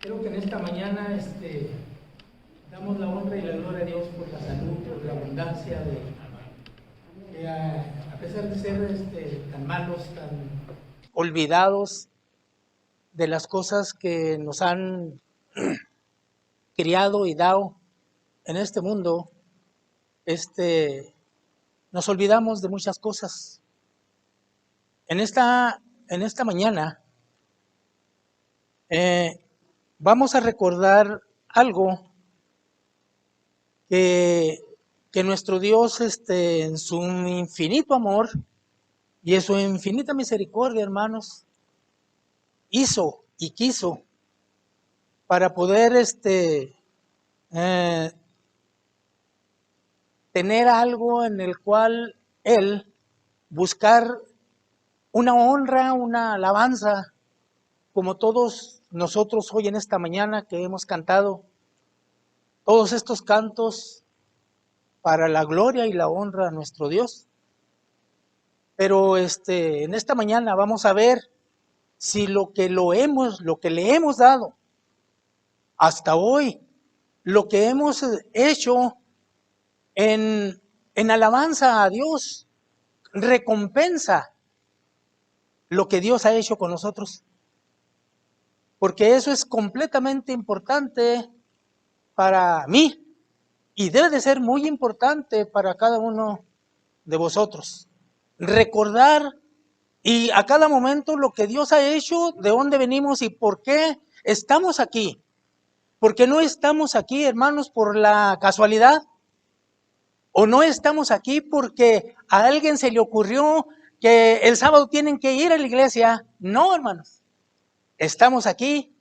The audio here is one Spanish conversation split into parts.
Creo que en esta mañana damos la honra y la gloria a Dios por la salud, por la abundancia que a pesar de ser tan malos, tan olvidados de las cosas que nos han criado y dado en este mundo, nos olvidamos de muchas cosas. En esta mañana vamos a recordar algo que nuestro Dios, en su infinito amor y en su infinita misericordia, hermanos, hizo y quiso para poder tener algo en el cual Él buscar una honra, una alabanza, como todos nosotros hoy en esta mañana que hemos cantado todos estos cantos para la gloria y la honra a nuestro Dios. Pero en esta mañana vamos a ver si lo que le hemos dado hasta hoy, lo que hemos hecho en alabanza a Dios, recompensa lo que Dios ha hecho con nosotros. Porque eso es completamente importante para mí y debe de ser muy importante para cada uno de vosotros. Recordar y a cada momento lo que Dios ha hecho, de dónde venimos y por qué estamos aquí. Porque no estamos aquí, hermanos, por la casualidad. O no estamos aquí porque a alguien se le ocurrió que el sábado tienen que ir a la iglesia. No, hermanos. Estamos aquí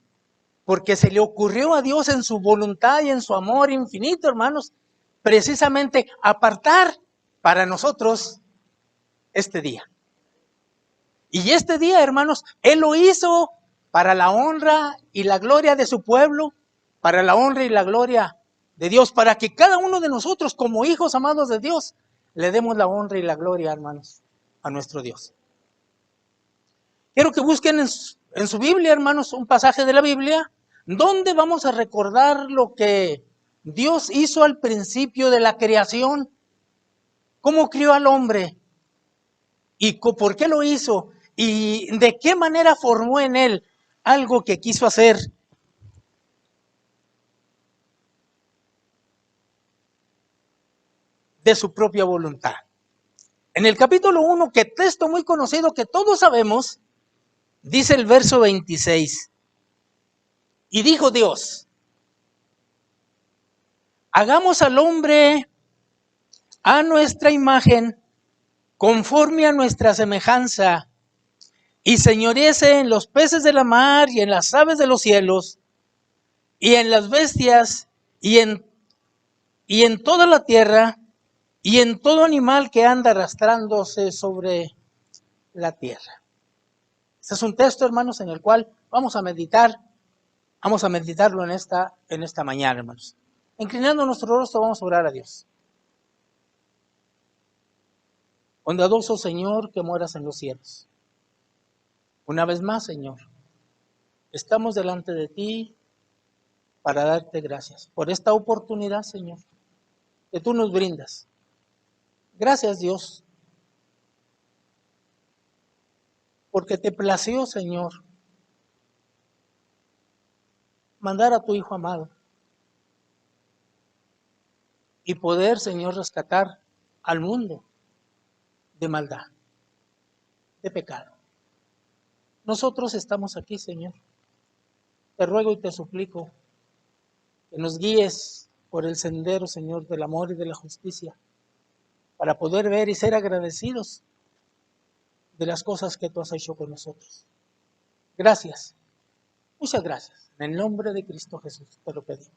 porque se le ocurrió a Dios en su voluntad y en su amor infinito, hermanos, precisamente apartar para nosotros este día. Y este día, hermanos, Él lo hizo para la honra y la gloria de su pueblo, para la honra y la gloria de Dios, para que cada uno de nosotros, como hijos amados de Dios, le demos la honra y la gloria, hermanos, a nuestro Dios. Quiero que busquen en su Biblia, hermanos, un pasaje de la Biblia, donde vamos a recordar lo que Dios hizo al principio de la creación, cómo crió al hombre y por qué lo hizo y de qué manera formó en él algo que quiso hacer. De su propia voluntad. En el capítulo 1, que texto muy conocido que todos sabemos, dice el verso 26. Y dijo Dios, hagamos al hombre a nuestra imagen, conforme a nuestra semejanza, y señoreese en los peces de la mar y en las aves de los cielos, y en las bestias, y en toda la tierra, y en todo animal que anda arrastrándose sobre la tierra. Este es un texto, hermanos, en el cual vamos a meditarlo en esta mañana, hermanos. Inclinando nuestro rostro, vamos a orar a Dios. Bondadoso Señor, que moras en los cielos. Una vez más, Señor, estamos delante de ti para darte gracias por esta oportunidad, Señor, que tú nos brindas. Gracias, Dios, porque te plació, Señor, mandar a tu Hijo amado y poder, Señor, rescatar al mundo de maldad, de pecado. Nosotros estamos aquí, Señor. Te ruego y te suplico que nos guíes por el sendero, Señor, del amor y de la justicia, para poder ver y ser agradecidos de las cosas que tú has hecho con nosotros. Gracias, muchas gracias. En el nombre de Cristo Jesús te lo pedimos.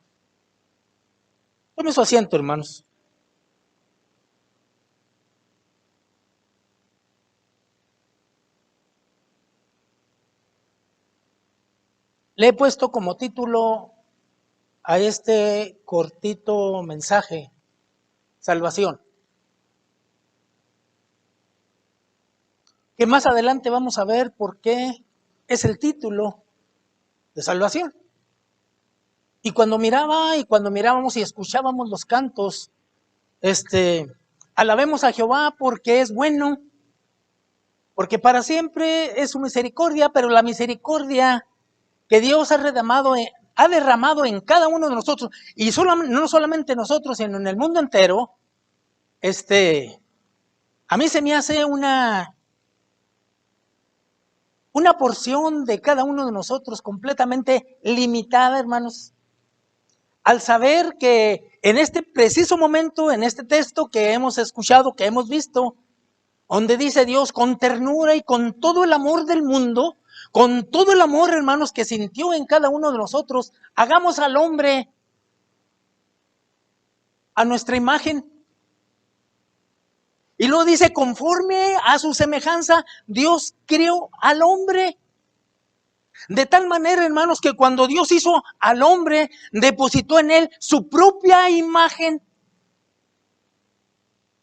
Tome su asiento, hermanos. Le he puesto como título a este cortito mensaje, salvación. Que más adelante vamos a ver por qué es el título de salvación. Y cuando mirábamos y escuchábamos los cantos, alabemos a Jehová porque es bueno, porque para siempre es su misericordia, pero la misericordia que Dios ha derramado en cada uno de nosotros, y no solamente nosotros, sino en el mundo entero, a mí se me hace una porción de cada uno de nosotros completamente limitada, hermanos, al saber que en este preciso momento, en este texto que hemos escuchado, que hemos visto, donde dice Dios con ternura y con todo el amor del mundo, con todo el amor, hermanos, que sintió en cada uno de nosotros, hagamos al hombre a nuestra imagen. Y luego dice, conforme a su semejanza, Dios creó al hombre. De tal manera, hermanos, que cuando Dios hizo al hombre, depositó en él su propia imagen,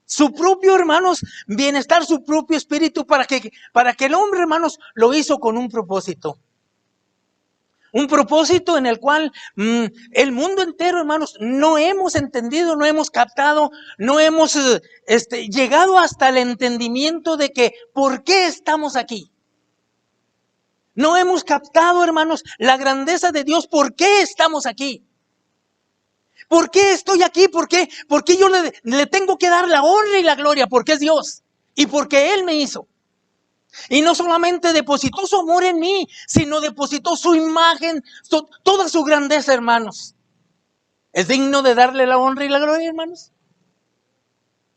su propio, hermanos, bienestar, su propio espíritu, para que el hombre, hermanos, lo hizo con un propósito. Un propósito en el cual el mundo entero, hermanos, no hemos entendido, no hemos captado, no hemos llegado hasta el entendimiento de que ¿por qué estamos aquí? No hemos captado, hermanos, la grandeza de Dios. ¿Por qué estamos aquí? ¿Por qué estoy aquí? ¿Por qué yo le tengo que dar la honra y la gloria? Porque es Dios y porque Él me hizo. Y no solamente depositó su amor en mí, sino depositó su imagen, toda su grandeza, hermanos. ¿Es digno de darle la honra y la gloria, hermanos?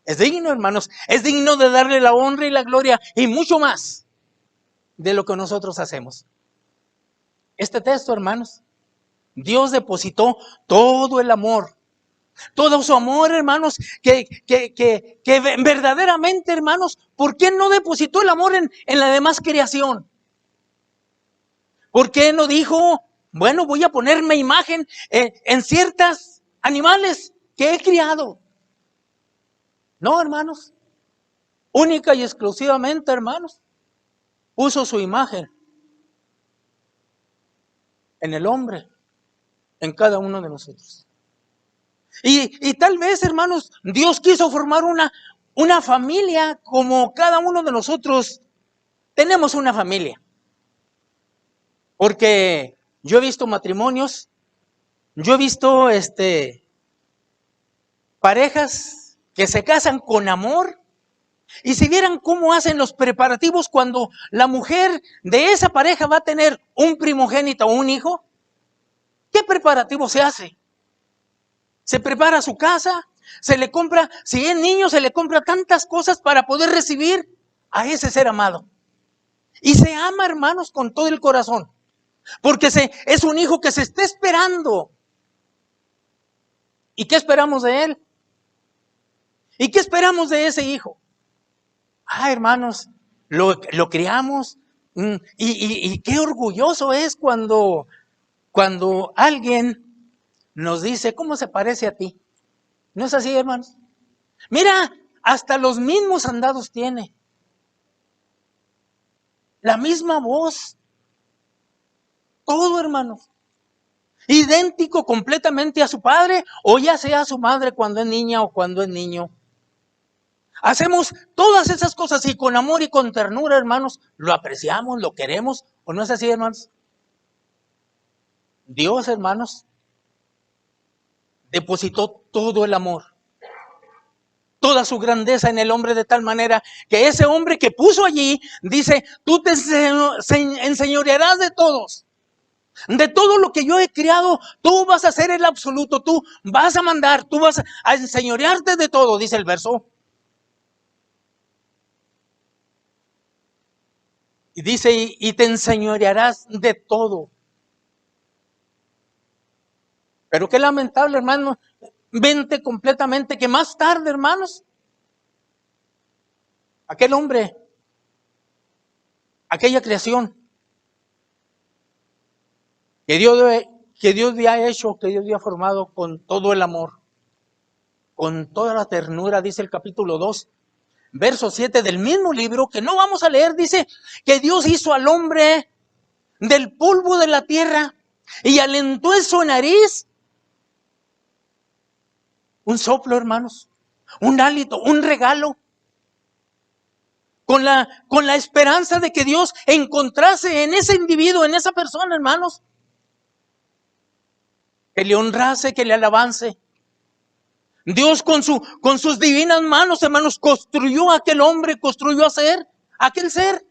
Es digno, hermanos. Es digno de darle la honra y la gloria y mucho más de lo que nosotros hacemos. Este texto, hermanos, Dios depositó todo el amor, todo su amor, hermanos, que verdaderamente, hermanos, ¿por qué no depositó el amor en la demás creación? ¿Por qué no dijo, bueno, voy a ponerme imagen en ciertos animales que he criado? No, hermanos, única y exclusivamente, hermanos, puso su imagen en el hombre, en cada uno de nosotros. Y tal vez, hermanos, Dios quiso formar una familia como cada uno de nosotros tenemos una familia. Porque yo he visto matrimonios, yo he visto parejas que se casan con amor. Y si vieran cómo hacen los preparativos cuando la mujer de esa pareja va a tener un primogénito o un hijo, ¿qué preparativo se hace? Se prepara su casa, se le compra, si es niño, se le compra tantas cosas para poder recibir a ese ser amado. Y se ama, hermanos, con todo el corazón, porque es un hijo que se está esperando. ¿Y qué esperamos de él? ¿Y qué esperamos de ese hijo? Hermanos, lo criamos, y qué orgulloso es cuando alguien nos dice, ¿cómo se parece a ti? ¿No es así, hermanos? Mira, hasta los mismos andados tiene. La misma voz. Todo, hermanos. Idéntico completamente a su padre, o ya sea a su madre cuando es niña o cuando es niño. Hacemos todas esas cosas y con amor y con ternura, hermanos, lo apreciamos, lo queremos, ¿o no es así, hermanos? Dios, hermanos, depositó todo el amor, toda su grandeza en el hombre, de tal manera que ese hombre que puso allí, dice, tú te enseñorearás de todos. De todo lo que yo he creado, tú vas a ser el absoluto, tú vas a mandar, tú vas a enseñorearte de todo, dice el verso. Y dice, y te enseñorearás de todo. Pero qué lamentable, hermano, vente completamente, que más tarde, hermanos, aquel hombre, aquella creación que Dios había hecho, que Dios había formado con todo el amor, con toda la ternura, dice el capítulo 2, verso 7 del mismo libro, que no vamos a leer, dice que Dios hizo al hombre del polvo de la tierra y alentó en su nariz un soplo, hermanos, un hálito, un regalo, con la esperanza de que Dios encontrase en ese individuo, en esa persona, hermanos, que le honrase, que le alabase. Dios con sus divinas manos, hermanos, construyó a aquel hombre, construyó aquel ser.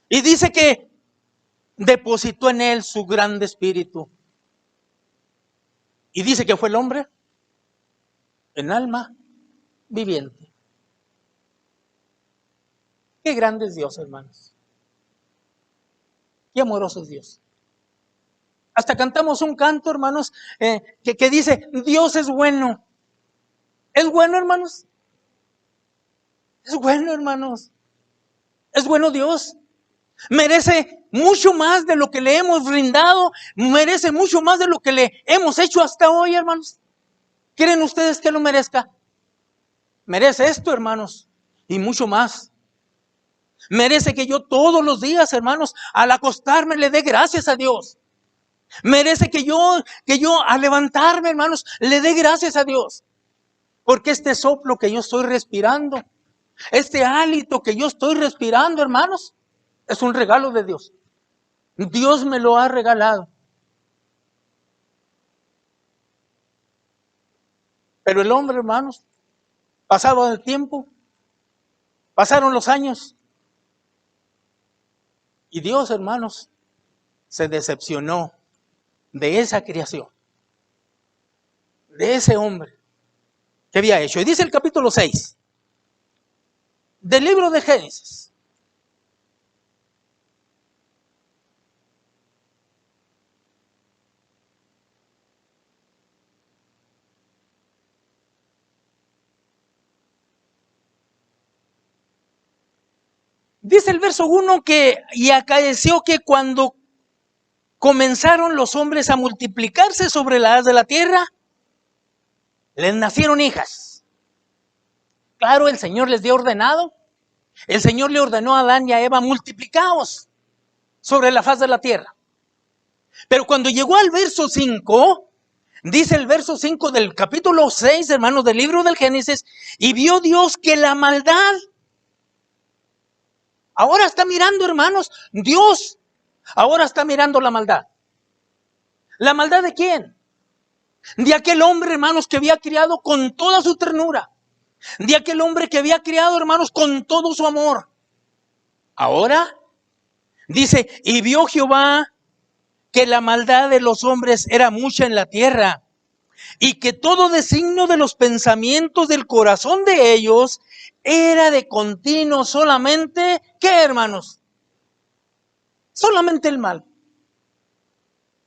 Y dice que depositó en él su grande espíritu. Y dice que fue el hombre en alma viviente. Qué grande es Dios, hermanos. Qué amoroso es Dios. Hasta cantamos un canto, hermanos, que dice, Dios es bueno. ¿Es bueno, hermanos? Es bueno, hermanos. Es bueno Dios. Merece mucho más de lo que le hemos brindado. Merece mucho más de lo que le hemos hecho hasta hoy, hermanos. ¿Quieren ustedes que lo merezca? Merece esto, hermanos, y mucho más. Merece que yo todos los días, hermanos, al acostarme le dé gracias a Dios. Merece que yo al levantarme, hermanos, le dé gracias a Dios. Porque este soplo que yo estoy respirando, este hálito que yo estoy respirando, hermanos, es un regalo de Dios. Dios me lo ha regalado. Pero el hombre, hermanos, pasado el tiempo, pasaron los años. Y Dios, hermanos, se decepcionó de esa creación, de ese hombre que había hecho. Y dice el capítulo 6 del libro de Génesis. Dice el verso 1 que, y acaeció que cuando comenzaron los hombres a multiplicarse sobre la haz de la tierra, les nacieron hijas. Claro, el Señor les dio ordenado. El Señor le ordenó a Adán y a Eva, multiplicaos sobre la faz de la tierra. Pero cuando llegó al verso 5, dice el verso 5 del capítulo 6, hermanos, del libro del Génesis, y vio Dios que la maldad, ahora está mirando, hermanos, Dios ahora está mirando la maldad. ¿La maldad de quién? De aquel hombre, hermanos, que había criado con toda su ternura. De aquel hombre que había criado, hermanos, con todo su amor. Ahora, dice, y vio Jehová que la maldad de los hombres era mucha en la tierra, y que todo designio de los pensamientos del corazón de ellos era de continuo solamente, ¿qué, hermanos? Solamente el mal.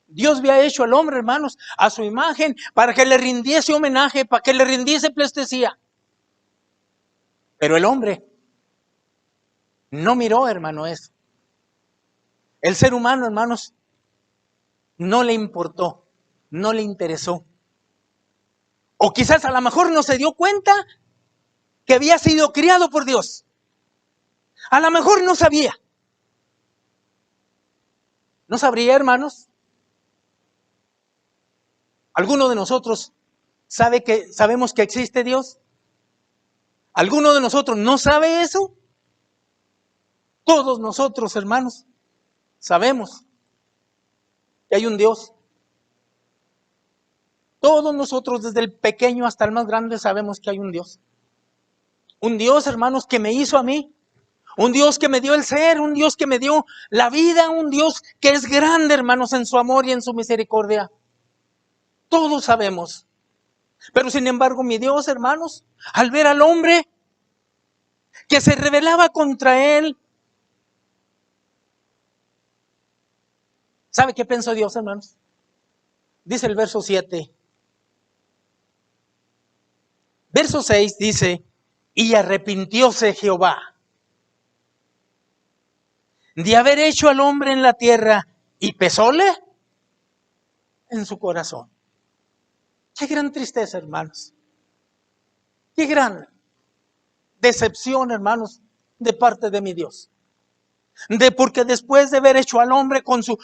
Dios había hecho al hombre, hermanos, a su imagen, para que le rindiese homenaje, para que le rindiese pleitesía. Pero el hombre no miró, hermano, eso. El ser humano, hermanos, no le importó, no le interesó. O quizás a lo mejor no se dio cuenta que había sido criado por Dios. A lo mejor no sabía. ¿No sabría, hermanos? ¿Alguno de nosotros sabemos que existe Dios? ¿Alguno de nosotros no sabe eso? Todos nosotros, hermanos, sabemos que hay un Dios. Todos nosotros, desde el pequeño hasta el más grande, sabemos que hay un Dios. Un Dios, hermanos, que me hizo a mí. Un Dios que me dio el ser, un Dios que me dio la vida, un Dios que es grande, hermanos, en su amor y en su misericordia. Todos sabemos. Pero sin embargo, mi Dios, hermanos, al ver al hombre que se rebelaba contra él, ¿sabe qué pensó Dios, hermanos? Dice el verso 7. Verso 6 dice, y arrepintióse Jehová de haber hecho al hombre en la tierra y pesóle en su corazón. Qué gran tristeza, hermanos. Qué gran decepción, hermanos, de parte de mi Dios. Porque después de haber hecho al hombre con su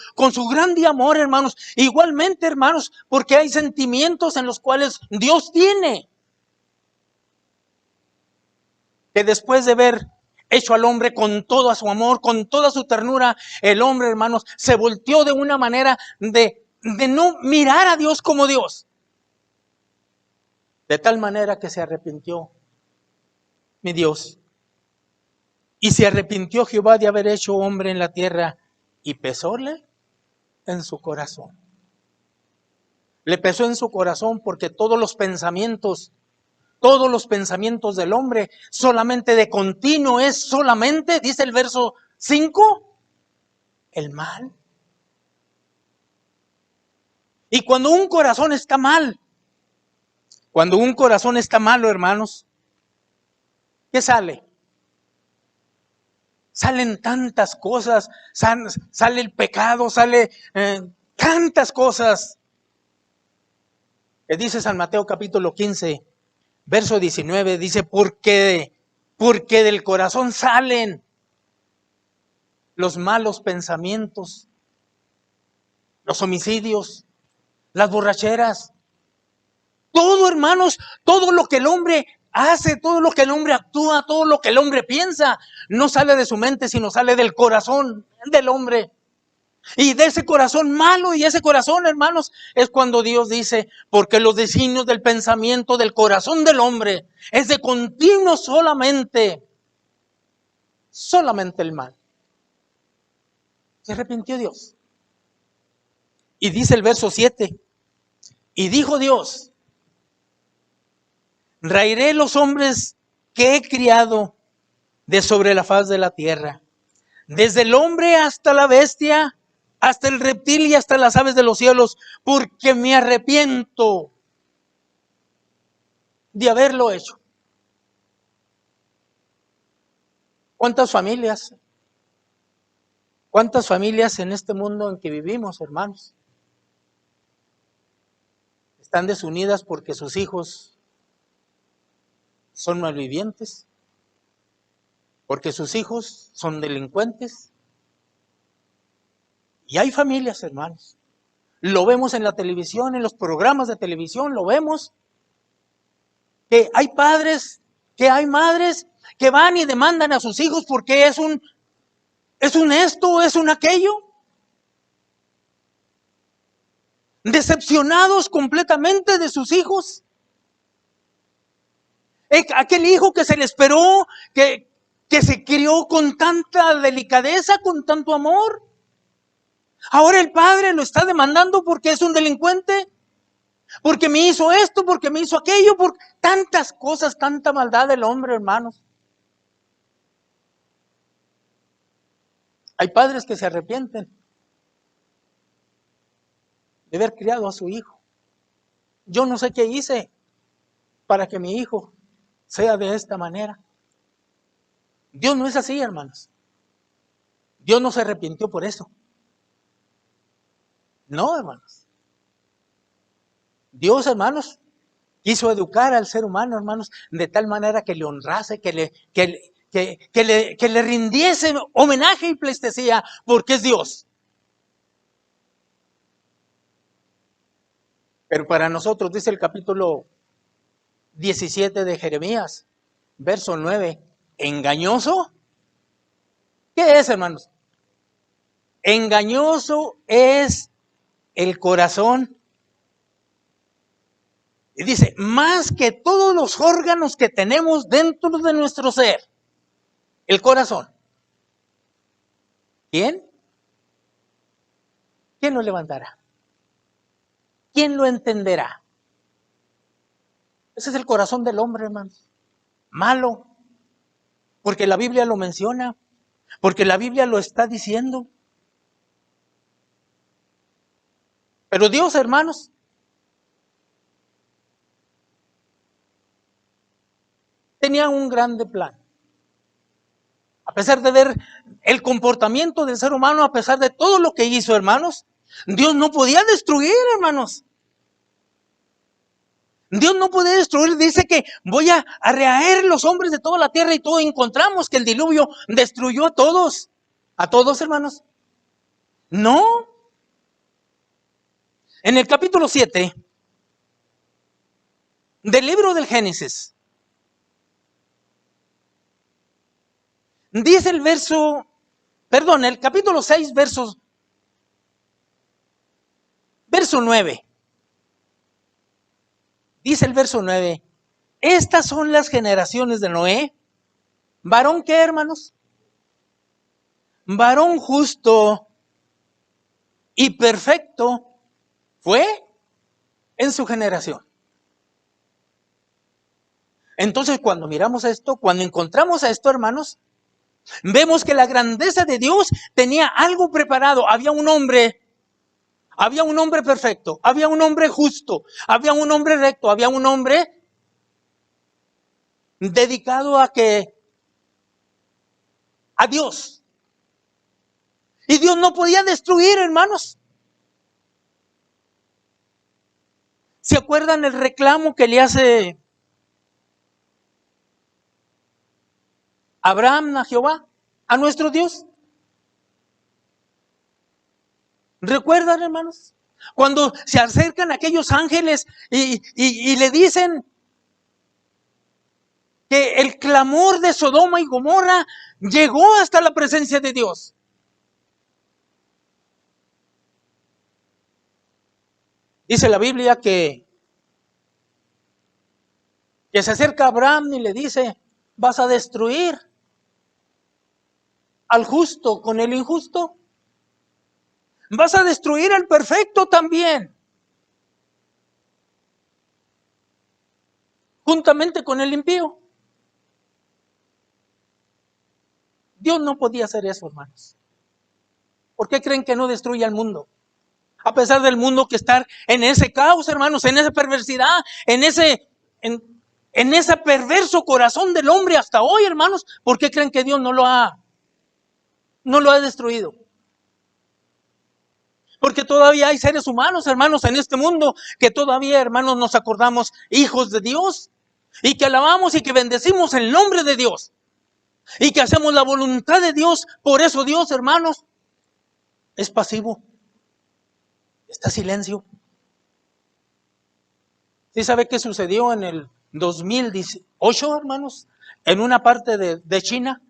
grande amor, hermanos, igualmente, hermanos, porque hay sentimientos en los cuales Dios tiene, que después de haber hecho al hombre con todo su amor, con toda su ternura, el hombre, hermanos, se volteó de una manera de no mirar a Dios como Dios. De tal manera que se arrepintió mi Dios. Y se arrepintió Jehová de haber hecho hombre en la tierra y pesóle en su corazón. Le pesó en su corazón porque todos los pensamientos del hombre solamente de continuo es solamente, dice el verso 5, el mal. Y cuando un corazón está mal, cuando un corazón está malo, hermanos, ¿qué sale? Salen tantas cosas, sale el pecado, sale tantas cosas. Que dice San Mateo capítulo 15, verso 19, dice, porque del corazón salen los malos pensamientos, los homicidios, las borracheras, todo, hermanos, todo lo que el hombre hace, todo lo que el hombre actúa, todo lo que el hombre piensa, no sale de su mente, sino sale del corazón del hombre. Y de ese corazón malo, y ese corazón, hermanos, es cuando Dios dice, porque los designios del pensamiento del corazón del hombre es de continuo solamente el mal. Se arrepintió Dios. Y dice el verso 7, y dijo Dios, raeré los hombres que he criado de sobre la faz de la tierra, desde el hombre hasta la bestia, hasta el reptil y hasta las aves de los cielos, porque me arrepiento de haberlo hecho. ¿Cuántas familias en este mundo en que vivimos, hermanos, están desunidas porque sus hijos son malvivientes, porque sus hijos son delincuentes? Y hay familias, hermanos, lo vemos en la televisión, en los programas de televisión, lo vemos, que hay padres, que hay madres que van y demandan a sus hijos porque es un esto, es un aquello. Decepcionados completamente de sus hijos. Aquel hijo que se le esperó, que se crió con tanta delicadeza, con tanto amor. Ahora el padre lo está demandando porque es un delincuente, porque me hizo esto, porque me hizo aquello, por tantas cosas, tanta maldad del hombre, hermanos. Hay padres que se arrepienten de haber criado a su hijo. Yo no sé qué hice para que mi hijo sea de esta manera. Dios no es así, hermanos. Dios no se arrepintió por eso. No, hermanos. Dios, hermanos, quiso educar al ser humano, hermanos, de tal manera que le honrase, que le rindiese homenaje y pleitesía, porque es Dios. Pero para nosotros, dice el capítulo 17 de Jeremías, verso 9, ¿engañoso? ¿Qué es, hermanos? Engañoso es el corazón. Y dice, más que todos los órganos que tenemos dentro de nuestro ser, el corazón. ¿Quién? ¿Quién lo levantará? ¿Quién lo entenderá? Ese es el corazón del hombre, hermanos. Malo. Porque la Biblia lo menciona. Porque la Biblia lo está diciendo. Pero Dios, hermanos, tenía un grande plan. A pesar de ver el comportamiento del ser humano, a pesar de todo lo que hizo, hermanos, Dios no podía destruir, hermanos. Dios no puede destruir, dice que voy a rehacer los hombres de toda la tierra, y todo encontramos que el diluvio destruyó a todos. ¿A todos, hermanos? No. En el capítulo 7 del libro del Génesis, dice el el capítulo 6, verso 9. Dice el verso 9, estas son las generaciones de Noé. ¿Varón qué, hermanos? Varón justo y perfecto fue en su generación. Entonces, cuando miramos esto, cuando encontramos a esto, hermanos, vemos que la grandeza de Dios tenía algo preparado. Había un hombre perfecto, había un hombre justo, había un hombre recto, había un hombre dedicado a Dios. Y Dios no podía destruir, hermanos. ¿Se acuerdan el reclamo que le hace Abraham a Jehová, a nuestro Dios? ¿Recuerdan, hermanos? Cuando se acercan aquellos ángeles y le dicen que el clamor de Sodoma y Gomorra llegó hasta la presencia de Dios. Dice la Biblia que se acerca a Abraham y le dice, ¿vas a destruir al justo con el injusto? ¿Vas a destruir al perfecto también, juntamente con el impío? Dios no podía hacer eso, hermanos. ¿Por qué creen que no destruye al mundo? A pesar del mundo que está en ese caos, hermanos, en esa perversidad, en ese perverso corazón del hombre hasta hoy, hermanos, ¿por qué creen que Dios no lo ha destruido? Porque todavía hay seres humanos, hermanos, en este mundo que todavía, hermanos, nos acordamos hijos de Dios y que alabamos y que bendecimos el nombre de Dios y que hacemos la voluntad de Dios. Por eso Dios, hermanos, es pasivo. Está silencio. ¿Sí sabe qué sucedió en el 2018, hermanos? En una parte de China.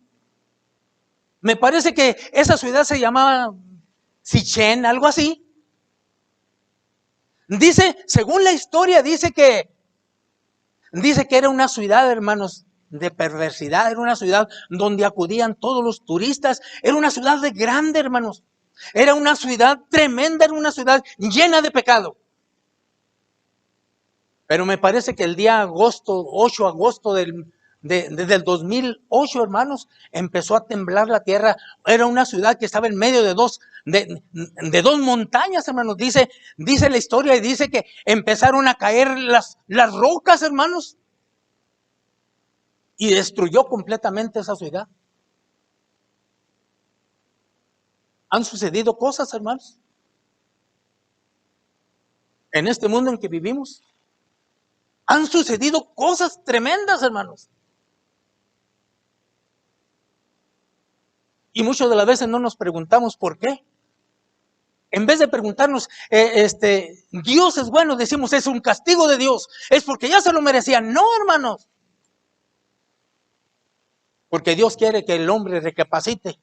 Me parece que esa ciudad se llamaba Sichen, algo así. Dice, según la historia, dice que era una ciudad, hermanos, de perversidad. Era una ciudad donde acudían todos los turistas. Era una ciudad de grande, hermanos. Era una ciudad tremenda, era una ciudad llena de pecado. Pero me parece que el día 8 de agosto del 2008, hermanos, empezó a temblar la tierra. Era una ciudad que estaba en medio de dos montañas, hermanos. Dice la historia y dice que empezaron a caer las rocas, hermanos, y destruyó completamente esa ciudad. Han sucedido cosas, hermanos, en este mundo en que vivimos. Han sucedido cosas tremendas, hermanos. Y muchas de las veces no nos preguntamos por qué. En vez de preguntarnos, Dios es bueno, decimos, es un castigo de Dios. Es porque ya se lo merecían. No, hermanos. Porque Dios quiere que el hombre recapacite.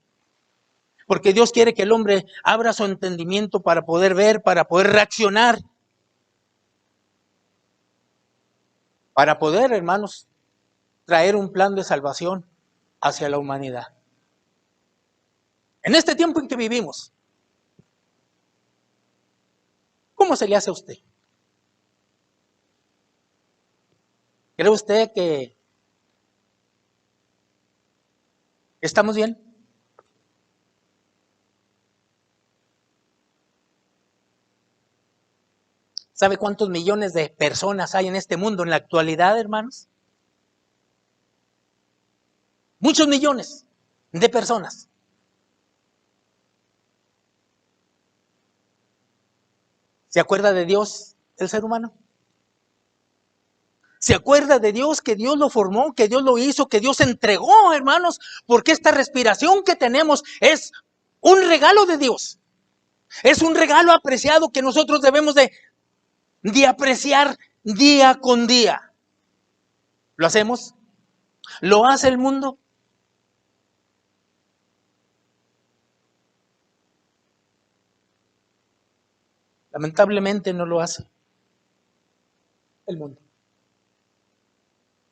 Porque Dios quiere que el hombre abra su entendimiento para poder ver, para poder reaccionar. Para poder, hermanos, traer un plan de salvación hacia la humanidad. En este tiempo en que vivimos, ¿cómo se le hace a usted? ¿Cree usted que estamos bien? ¿Sabe cuántos millones de personas hay en este mundo en la actualidad, hermanos? Muchos millones de personas. ¿Se acuerda de Dios el ser humano? ¿Se acuerda de Dios, que Dios lo formó, que Dios lo hizo, que Dios entregó, hermanos? Porque esta respiración que tenemos es un regalo de Dios. Es un regalo apreciado que nosotros debemos de apreciar día con día. ¿Lo hacemos? ¿Lo hace el mundo? Lamentablemente no lo hace el mundo.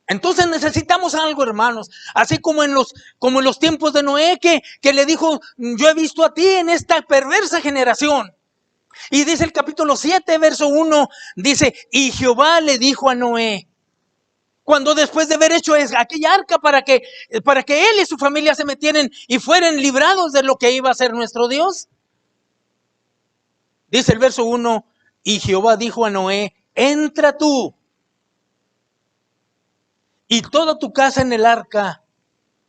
Entonces necesitamos algo, hermanos, así como en los tiempos de Noé, que le dijo, yo he visto a ti en esta perversa generación. Y dice el capítulo 7, verso 1, dice, y Jehová le dijo a Noé, cuando después de haber hecho aquella arca para que él y su familia se metieran y fueran librados de lo que iba a ser nuestro Dios. Dice el verso 1, y Jehová dijo a Noé, entra tú y toda tu casa en el arca,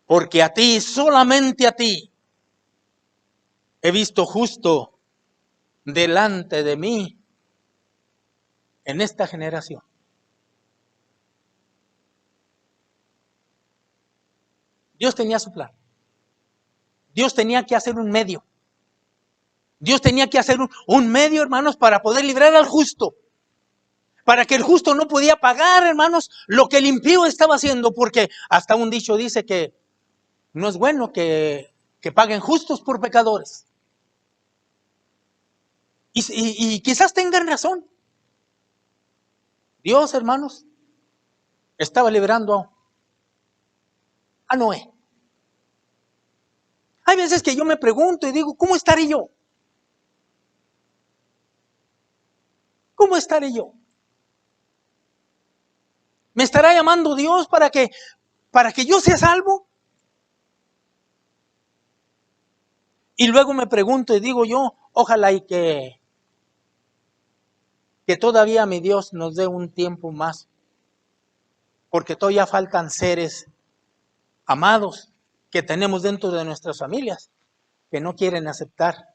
porque a ti, solamente a ti, he visto justo delante de mí en esta generación. Dios tenía su plan. Dios tenía que hacer un medio. Dios tenía que hacer un medio, hermanos, para poder librar al justo. Para que el justo no podía pagar, hermanos, lo que el impío estaba haciendo, porque hasta un dicho dice que no es bueno que paguen justos por pecadores. Y quizás tengan razón. Dios, hermanos, estaba liberando a Noé. Hay veces que yo me pregunto y digo, ¿cómo estaré yo? ¿Cómo estaré yo? ¿Me estará llamando Dios para que yo sea salvo? Y luego me pregunto y digo yo, ojalá y que todavía mi Dios nos dé un tiempo más, porque todavía faltan seres amados que tenemos dentro de nuestras familias que no quieren aceptar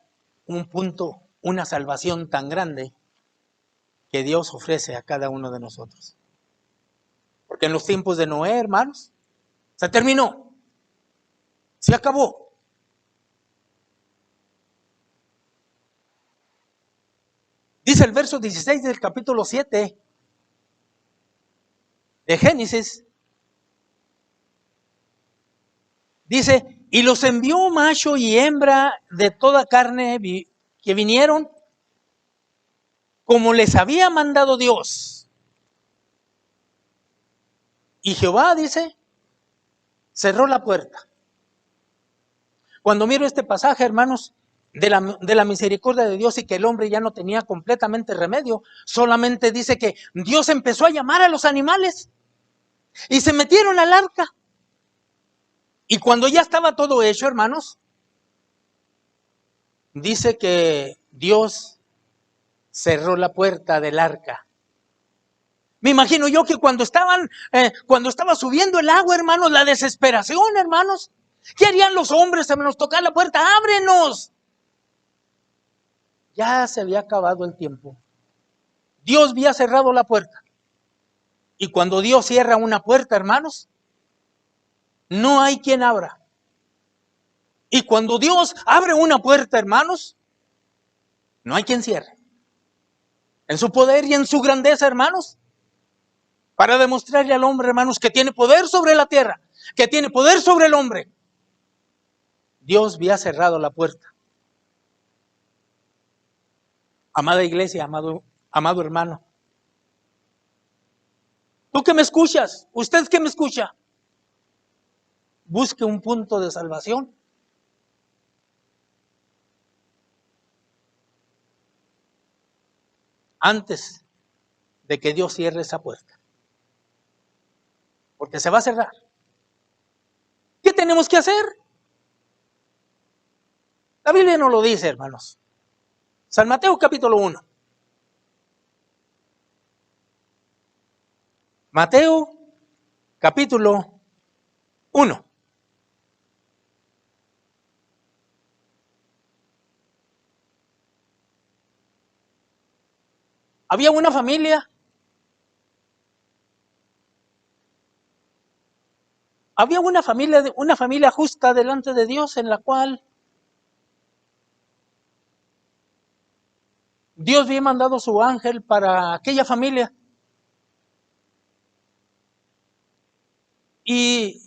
una salvación tan grande que Dios ofrece a cada uno de nosotros. Porque en los tiempos de Noé, hermanos, se terminó, se acabó. Dice el verso 16 del capítulo 7 de Génesis, dice, y los envió macho y hembra de toda carne que vinieron como les había mandado Dios. Y Jehová, dice, cerró la puerta. Cuando miro este pasaje, hermanos, de la misericordia de Dios y que el hombre ya no tenía completamente remedio, solamente dice que Dios empezó a llamar a los animales y se metieron al arca. Y cuando ya estaba todo hecho, hermanos, dice que Dios cerró la puerta del arca. Me imagino yo que cuando estaba subiendo el agua, hermanos, la desesperación, hermanos, ¿qué harían los hombres, hermanos? Tocar la puerta, ábrenos. Ya se había acabado el tiempo. Dios había cerrado la puerta. Y cuando Dios cierra una puerta, hermanos, no hay quien abra. Y cuando Dios abre una puerta, hermanos, no hay quien cierre. En su poder y en su grandeza, hermanos, para demostrarle al hombre, hermanos, que tiene poder sobre la tierra, que tiene poder sobre el hombre, Dios había cerrado la puerta. Amada iglesia, amado hermano, tú que me escuchas, usted que me escucha, busque un punto de salvación. Antes de que Dios cierre esa puerta. Porque se va a cerrar. ¿Qué tenemos que hacer? La Biblia no lo dice, hermanos. San Mateo capítulo 1. Mateo capítulo 1. Había una familia una familia justa delante de Dios en la cual Dios había mandado su ángel para aquella familia. Y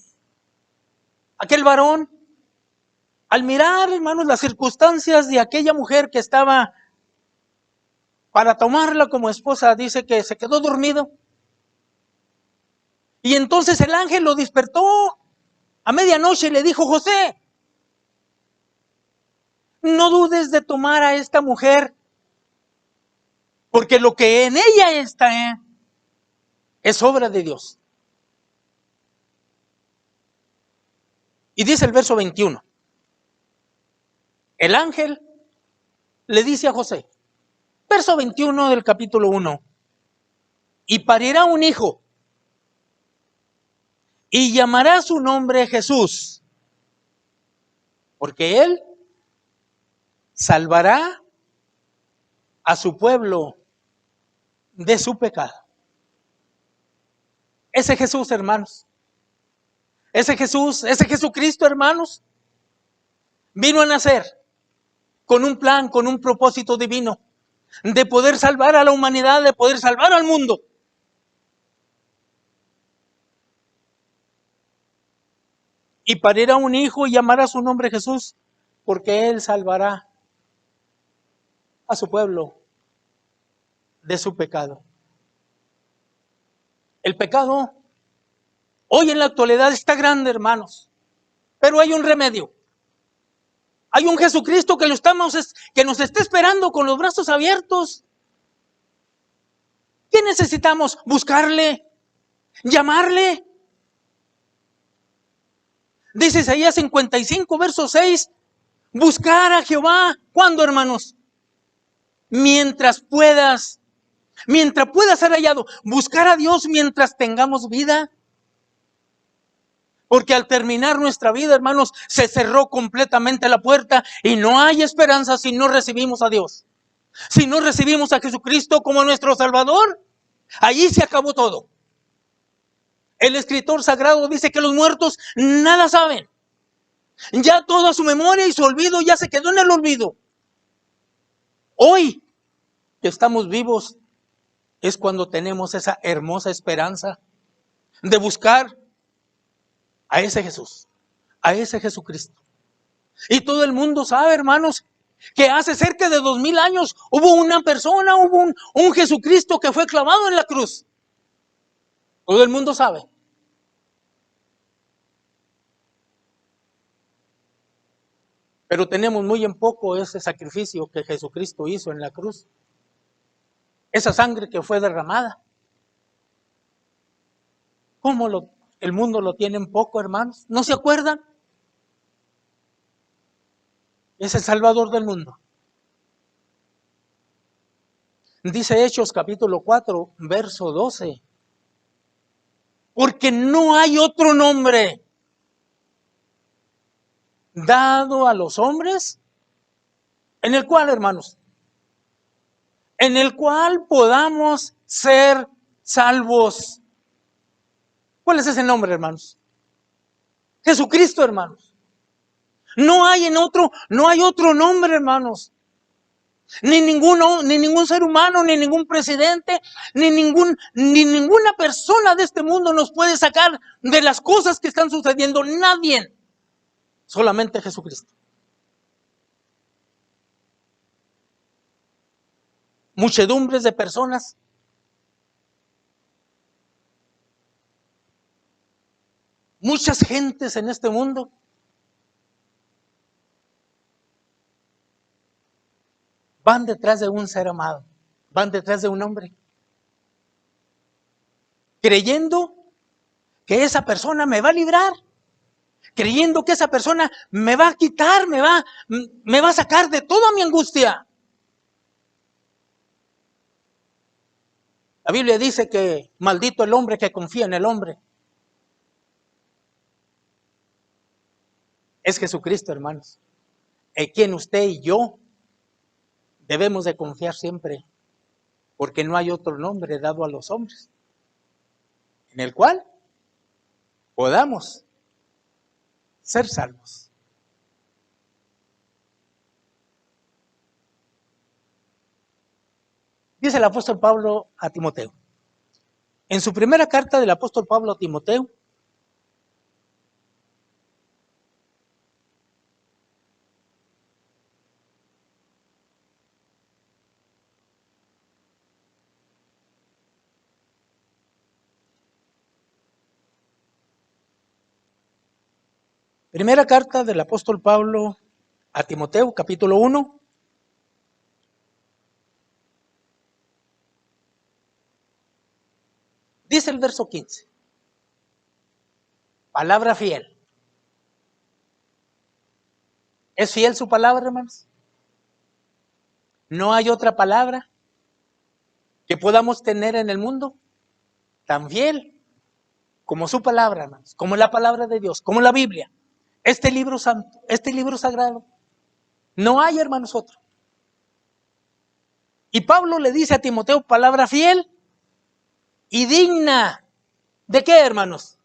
aquel varón, al mirar, hermanos, las circunstancias de aquella mujer que estaba para tomarla como esposa, dice que se quedó dormido. Y entonces el ángel lo despertó a medianoche y le dijo: José, no dudes de tomar a esta mujer, porque lo que en ella está es obra de Dios. Y dice el verso 21. El ángel le dice a José, verso 21 del capítulo 1, y parirá un hijo, y llamará su nombre Jesús, porque él salvará a su pueblo de su pecado. Ese Jesús, hermanos, ese Jesús, ese Jesucristo, hermanos, vino a nacer con un plan, con un propósito divino, de poder salvar a la humanidad, de poder salvar al mundo. Y parirá un hijo y llamará su nombre Jesús, porque él salvará a su pueblo de su pecado. El pecado hoy en la actualidad está grande, hermanos, pero hay un remedio. Hay un Jesucristo que nos está esperando con los brazos abiertos. ¿Qué necesitamos? Buscarle, llamarle. Dice Isaías 55, verso 6, buscar a Jehová. ¿Cuándo, hermanos? Mientras puedas ser hallado. Buscar a Dios mientras tengamos vida. Porque al terminar nuestra vida, hermanos, se cerró completamente la puerta y no hay esperanza si no recibimos a Dios. Si no recibimos a Jesucristo como nuestro Salvador, allí se acabó todo. El escritor sagrado dice que los muertos nada saben. Ya toda su memoria y su olvido ya se quedó en el olvido. Hoy que estamos vivos es cuando tenemos esa hermosa esperanza de buscar a ese Jesús, a ese Jesucristo. Y todo el mundo sabe, hermanos, que hace cerca de 2000 años hubo una persona, hubo un Jesucristo que fue clavado en la cruz. Todo el mundo sabe. Pero tenemos muy en poco ese sacrificio que Jesucristo hizo en la cruz. Esa sangre que fue derramada. ¿Cómo el mundo lo tiene en poco, hermanos? ¿No se acuerdan? Es el Salvador del mundo. Dice Hechos capítulo 4, verso 12. Porque no hay otro nombre dado a los hombres en el cual, hermanos, en el cual podamos ser salvos. ¿Cuál es ese nombre, hermanos? Jesucristo, hermanos. No hay otro nombre, hermanos. Ni ningún ser humano, ni ningún presidente, ni ninguna persona de este mundo nos puede sacar de las cosas que están sucediendo. Nadie. Solamente Jesucristo. Muchedumbres de personas muchas gentes en este mundo van detrás de un ser amado, van detrás de un hombre, creyendo que esa persona me va a librar, creyendo que esa persona me va a quitar, me va a sacar de toda mi angustia. La Biblia dice que maldito el hombre que confía en el hombre. Es Jesucristo, hermanos, en quien usted y yo debemos de confiar siempre, porque no hay otro nombre dado a los hombres en el cual podamos ser salvos. Dice el apóstol Pablo a Timoteo. En su primera carta del apóstol Pablo a Timoteo, primera carta del apóstol Pablo a Timoteo, capítulo 1, dice el verso 15, palabra fiel. ¿Es fiel su palabra, hermanos? ¿No hay otra palabra que podamos tener en el mundo tan fiel como su palabra, hermanos? Como la palabra de Dios, como la Biblia, este libro santo, este libro sagrado. No hay, hermanos, otro. Y Pablo le dice a Timoteo, palabra fiel y digna. ¿De qué, hermanos?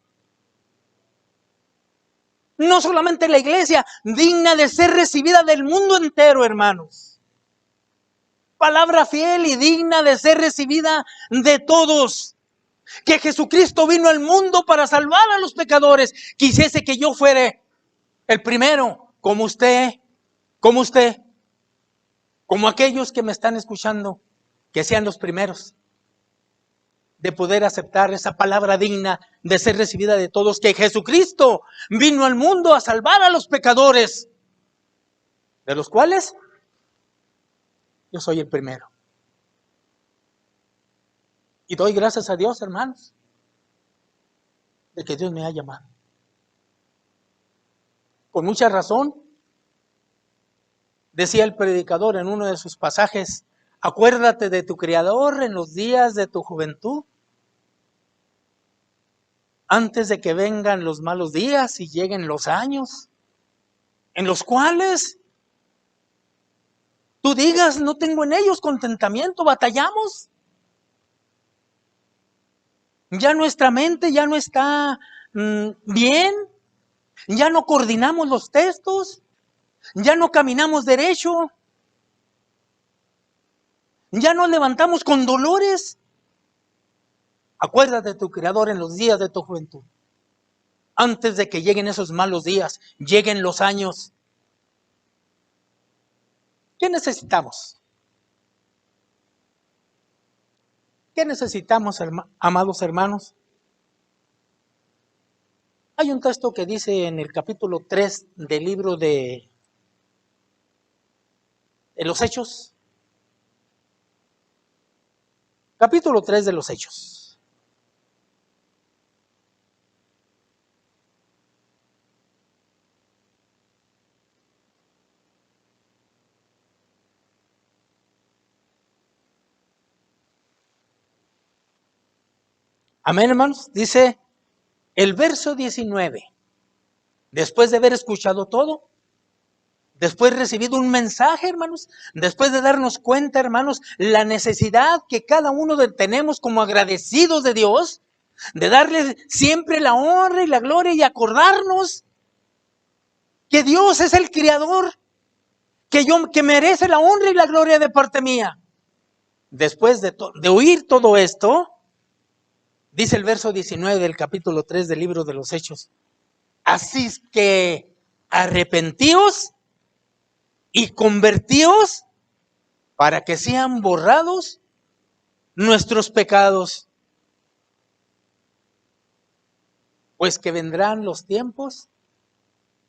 No solamente la iglesia, digna de ser recibida del mundo entero, hermanos. Palabra fiel y digna de ser recibida de todos. Que Jesucristo vino al mundo para salvar a los pecadores. Quisiese que yo fuera el primero, como usted, como aquellos que me están escuchando, que sean los primeros de poder aceptar esa palabra digna de ser recibida de todos, que Jesucristo vino al mundo a salvar a los pecadores, de los cuales yo soy el primero. Y doy gracias a Dios, hermanos, de que Dios me ha llamado. Con mucha razón, decía el predicador en uno de sus pasajes, acuérdate de tu Creador en los días de tu juventud, antes de que vengan los malos días y lleguen los años, en los cuales tú digas, no tengo en ellos contentamiento, batallamos. Ya nuestra mente ya no está bien, ya no coordinamos los textos, ya no caminamos derecho, ya nos levantamos con dolores. Acuérdate de tu Creador en los días de tu juventud, antes de que lleguen esos malos días, lleguen los años. ¿Qué necesitamos? ¿Qué necesitamos, amados hermanos? Hay un texto que dice en el capítulo 3 del libro de los Hechos, capítulo 3 de los Hechos. Amén, hermanos. Dice el verso 19. Después de haber escuchado todo, después de recibido un mensaje, hermanos, después de darnos cuenta, hermanos, la necesidad que cada uno tenemos como agradecidos de Dios, de darle siempre la honra y la gloria y acordarnos que Dios es el Creador, que merece la honra y la gloria de parte mía. Después de oír todo esto, dice el verso 19 del capítulo 3 del libro de los Hechos, así que arrepentíos y convertíos para que sean borrados nuestros pecados, pues que vendrán los tiempos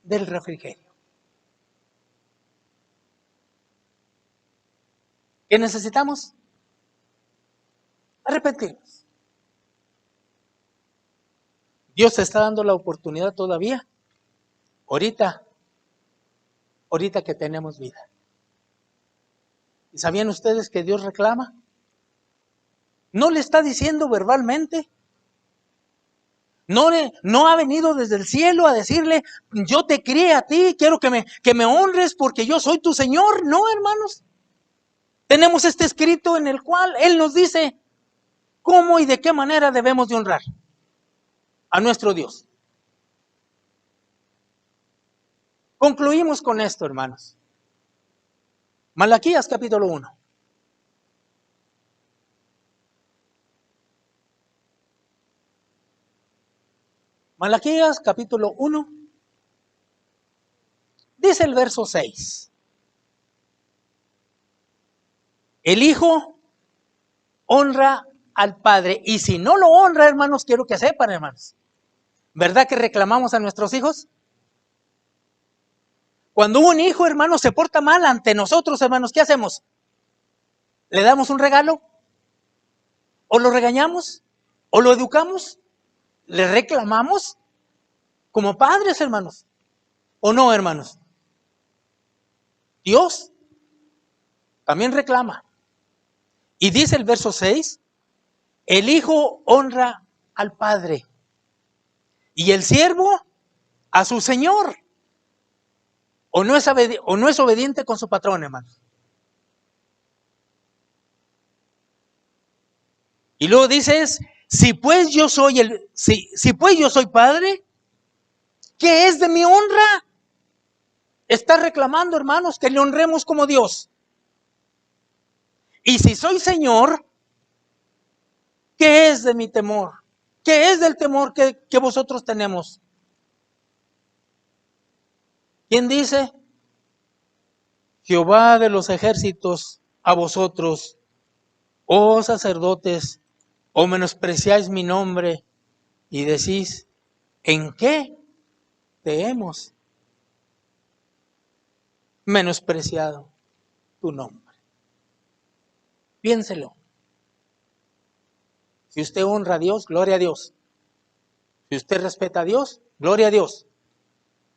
del refrigerio. ¿Qué necesitamos? Arrepentirnos. Dios te está dando la oportunidad todavía, ahorita que tenemos vida. ¿Y sabían ustedes que Dios reclama? No le está diciendo verbalmente. No ha venido desde el cielo a decirle, yo te crié a ti, quiero que me honres porque yo soy tu Señor. No, hermanos. Tenemos este escrito en el cual Él nos dice cómo y de qué manera debemos de honrar a nuestro Dios. Concluimos con esto, hermanos. Malaquías capítulo 1. Malaquías capítulo 1, dice el verso 6. El Hijo honra al Padre. Y si no lo honra, hermanos, quiero que sepan, hermanos. ¿Verdad que reclamamos a nuestros hijos? Cuando un hijo, hermanos, se porta mal ante nosotros, hermanos, ¿qué hacemos? ¿Le damos un regalo? ¿O lo regañamos? ¿O lo educamos? ¿Le reclamamos? Como padres, hermanos. ¿O no, hermanos? Dios también reclama. Y dice el verso 6, el Hijo honra al Padre y el siervo a su Señor. ¿O no es obediente con su patrón, hermanos? Y luego dices, si pues yo soy padre, ¿qué es de mi honra? Está reclamando, hermanos, que le honremos como Dios. Y si soy Señor, ¿qué es de mi temor? ¿Qué es del temor que vosotros tenemos? ¿Quién dice? Jehová de los ejércitos, a vosotros, oh sacerdotes, o menospreciáis mi nombre y decís, ¿en qué te hemos menospreciado tu nombre? Piénselo. Si usted honra a Dios, gloria a Dios. Si usted respeta a Dios, gloria a Dios.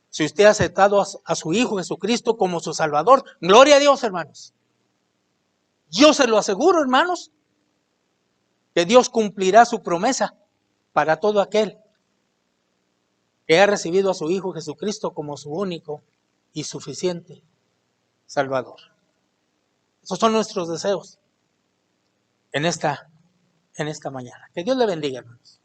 Si usted ha aceptado a su Hijo Jesucristo como su Salvador, gloria a Dios, hermanos. Yo se lo aseguro, hermanos, que Dios cumplirá su promesa para todo aquel que ha recibido a su Hijo Jesucristo como su único y suficiente Salvador. Esos son nuestros deseos en esta mañana. Que Dios le bendiga, hermanos.